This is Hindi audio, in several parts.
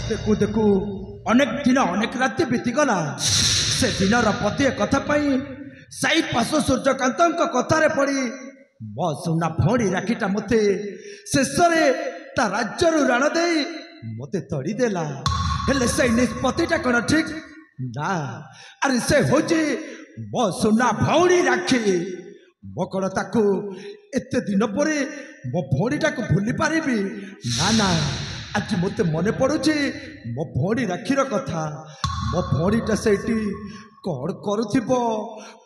देखु देखु अनेक दिन अनेक राति बीतीगला से दिनर पतिए कथा साई पाश सूर्यकांत कथार पड़ी मो सुना भौणी राखीटा मते शेष ता राज्य राण दे मते तड़ीदेला हेले से निष्पत्तिटा कौन ठीक ना अरे से हूँ मो सुना भौणी राखी मो कौन ताकू एत दिन पर मो भौणीटा को भूली पारि ना ना आज मत मन पड़ुची मो भौणी राखीर कथा मो भौणीटा से कौन करुथिबो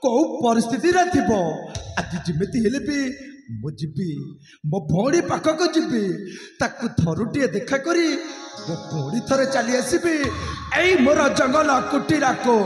कौ परिस्थिति रे थिबो आज जिमिति हेले भी मु जीवी मो भौणी पाखक जीवी ताकू थरुटिए देखा करी मो भौणी थरे चली आसबि एई मोर जंगल कुटीरा को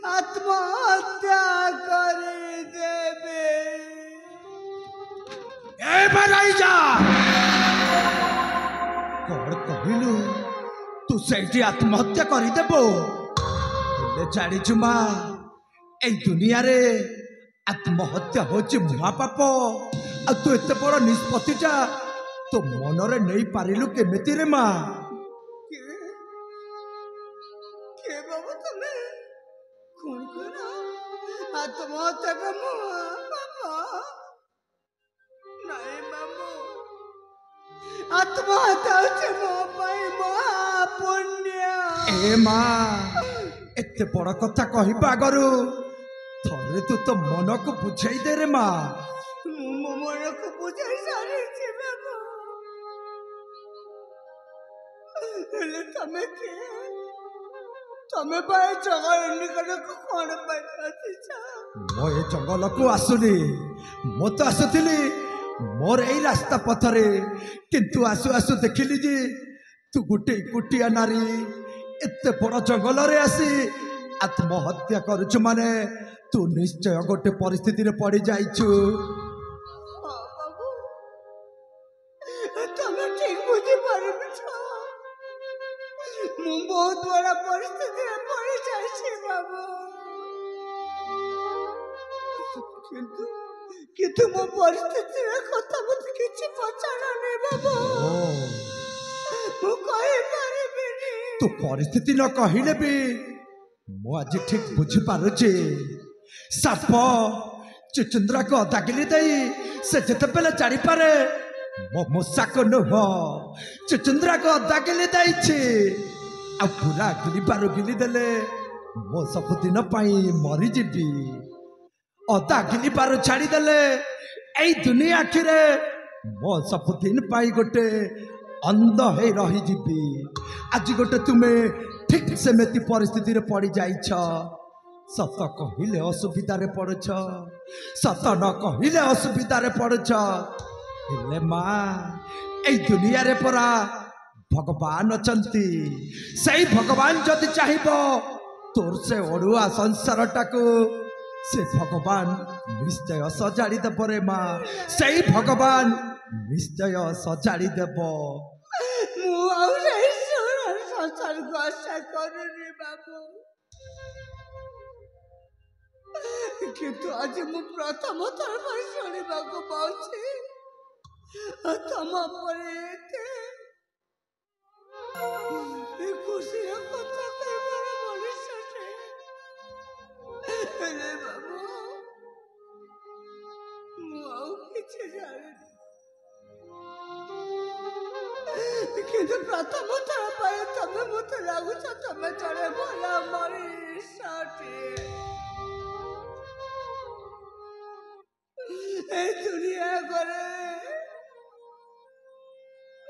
आत्महत्या करी देबे कौन कहलु तू से आत्महत्या करदेव जाचु माँ ए दुनिया रे आत्महत्या होची महापाप आ तू एत बड़ निष्पत्तिटा तो मनरे नहीं पारिलु केमिति रे माँ आत्महत्या का बाबा नहीं बाबू आत्महत्या से महापुण्य ए माँ एत बड़ कथा कहबा आगरू थरे तू तो मन को बुझाई दे रे माँ मो मन को बुझाई सारी बाबू तमें के तमें भाई जंगल निकल को कौन पाई मो ए जंगल को आसुनी मो तो आसुली मोर यही रास्ता पथरे किंतु आसु आसु देखिली जे तू गोटे कुटिया नारी एते बड़ जंगल रे आसी आत्महत्या करुछु माने तू निश्चय गोटे परिस्थिति रे पड़ी जाइछु। बाबू तमे ठीक बुझी पारबी छ मु बहुत बड़ा परिस्थिति रे पड़ी जाइछि बाबू किंतु किंतु मो परिस्थिति रे कथा मत किछि पछाड़ा नै बाबू मु कहि पारबिनी तू परिस्थिति न कहिले भी मु आज ठीक बुझी पारुछि साप चुचुंद्रा को दागिली दई से जते बेले जानी पारे मो मूषा को नुह चुचुंद्रा को दागिली दैछि आ पूरा गिली बारु गिली देले मो सब दिन पाई मरी जीवी अदा गिली बारु छाड़ी देले एई दुनिया आखिरे मो सब दिन पाई गोटे अंध हे रही जीवी आज गोटे तुमे ठीक सेमेती परिस्थिति रे पड़ी जाइछ सत कहिले असुविधा रे पड़छ सत न कहिले असुविधा रे पड़छ हेले माँ एई दुनिया रे परा भगवान अचंती सही भगवान जदि चाहिबो तोर से ओडुआ संसार टाकू से भगवान निश्चय सजाड़ी देव रे माँ सही भगवान निश्चय सजाड़ी देव मु आउ रे संसार को आशा करूनी बाबू किंतु आज मु प्रथम थर पर शुणा को पाउछि तम पर खुशी कथा कहबार मनुष्य रे बाबू मु आउ किछि जाने किंतु प्रथम थर पर तमे मत लागुछ तमे चले भला मनुष्य दुनिया करे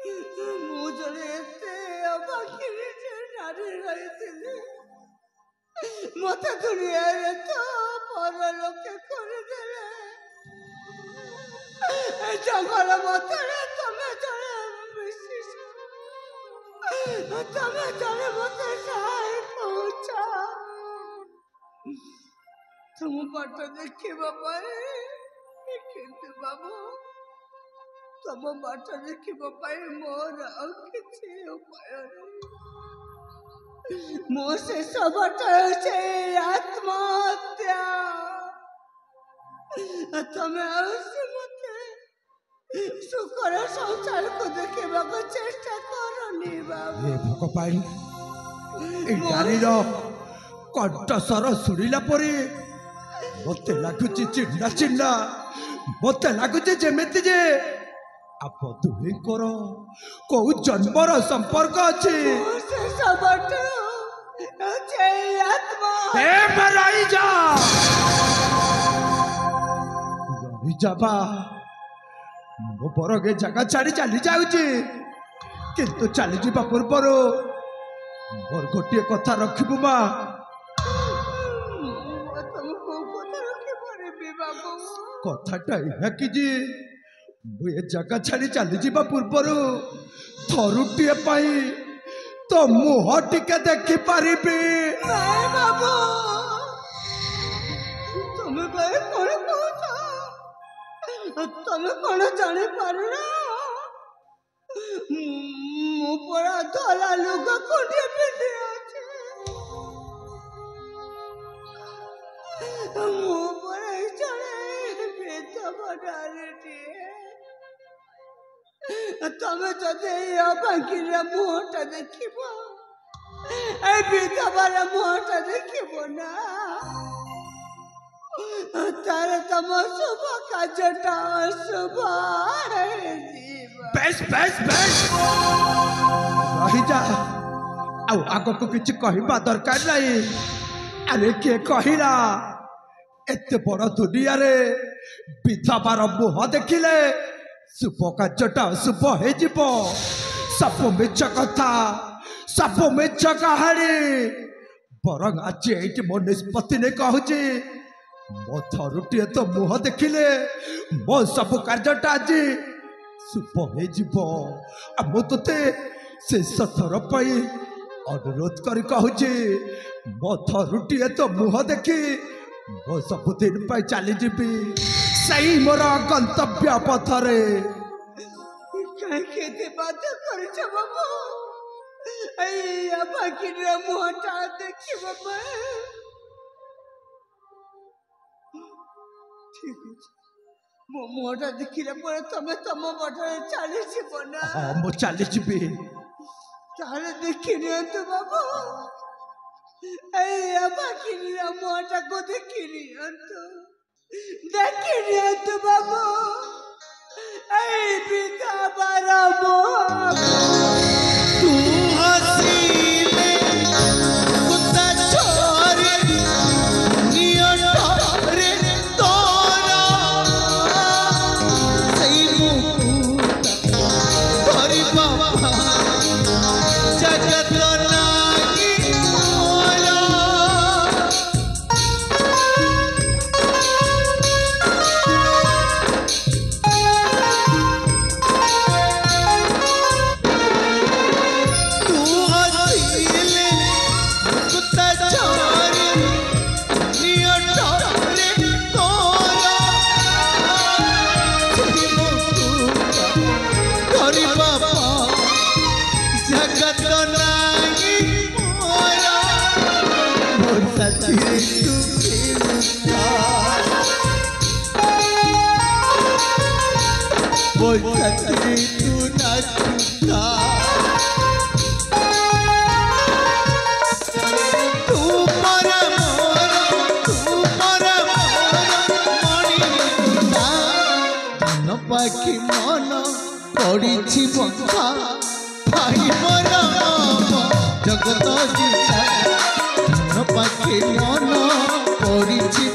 मुझे एते अबाकिरी जे नारी रही मत दुनिया रे तो पर लोके करे देले जंगल मत रे तमे चले विशेष तमे चले मत सहाय पहुंचा तुम बाट देखिबा पाए किंतु बाबू तम बाट देखिबा पाए मोर आ किछि उपाय मो से सबट से आत्महत्या तमे अवश्य मते सुकर संसार को देखिबा को चेष्टा करनी बाबू हे भगवान ए नारीर कंठस्वर सुनिला परे मते लागुची चिल्ला चिल्ला मते लागुची जेमिति जे आप दुहेंकर को जन्मर संपर्क अछि से सबट से आत्मा हे मराई जा रही जाबा मो बरगे जगह छाड़ी चली जाउची किंतु चली जीवा पूर्वर मोर गोटे कथा रखिबु माँ कथाटा यह कि जे मुझे जगह छाड़ी चली जीवा पूर्वर थरुटीए पाई तो मुह टिके देखि पारिबी बाबू तुम भाई कौन कहता तुम कौन जाने पारुना मु परा धला लुगा कोठे पिंधे আছে मु परा चले बेत बनारे तमे जदे बांकीरे मुहटा देखिबो ए विधवार मुहटा देखिबो ना तारे तम शुभ काजटा शुभ बेस बेस बेस रही जा आउ आग को किछ कहबा दरकार नहीं अरे के कहिला एते बड़ दुनिया रे विधवार मुह देखिले शुभ कार्यटा शुभ हो जीव सब मिछ कथा सब मिछ कहानी बरং आज ये मो निष्पत्ति ने कहूँ मो थरुटिए तो मुह देखिले मो सब कार्यटा आज शुभ हो मु ते शेष थर पाई अनुरोध कर कहूँ मो थरुटिए तो मुह देखी मो सबुदिन पाई चली जीवी सही मोर गंतव्य पथरे कहीं बात कर बाबू बाकी मुहटा देखी बाबा ठीक है मो मुहटा देखिले पर तमे तम बाटरे चली जीव ना हाँ मु चली जीवी ताले देखी नियंतु बाबू बाकी मुहटा को देखी नियंतु बाबू पिता बारा मोह तू हसीले कुत्ता छोरे नियंत्रे तोरा सही मुकुट हरि बाबा जगत नागी मोरा पाखी मन पड़ी बंधा भाई मोर जगत जीता पाखी मन पड़ी